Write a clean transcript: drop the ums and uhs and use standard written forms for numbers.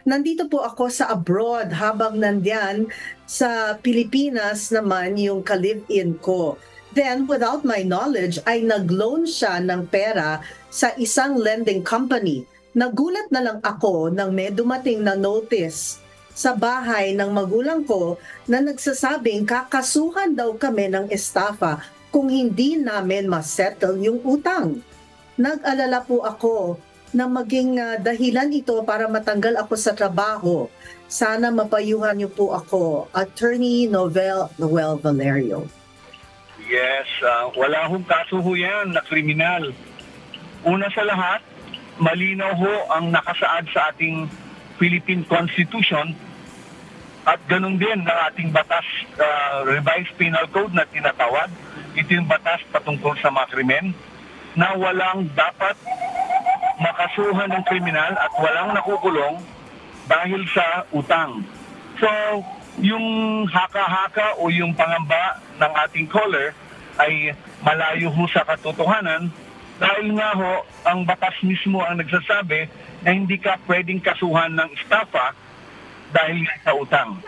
nandito po ako sa abroad habang nandiyan sa Pilipinas naman yung ka-live-in ko. Then, without my knowledge, ay nag-loan siya ng pera sa isang lending company. Nagulat na lang ako nang may dumating na notice sa bahay ng magulang ko na nagsasabing kakasuhan daw kami ng estafa kung hindi namin ma-settle yung utang. Nag-alala po ako na maging dahilan ito para matanggal ako sa trabaho. Sana mapayuhan niyo po ako, Attorney Noel Valerio. Yes, wala hong kaso ho yan na kriminal. Una sa lahat, malinaw ho ang nakasaad sa ating Philippine Constitution at ganun din ng ating batas, revised penal code na tinatawag. Ito yung batas patungkol sa mga krimen na walang dapat makasuhan ng kriminal at walang nakukulong dahil sa utang. So, yung haka-haka o yung pangamba ng ating caller ay malayo ho sa katotohanan dahil nga ho, ang batas mismo ang nagsasabi na hindi ka pwedeng kasuhan ng estafa dahil sa utang.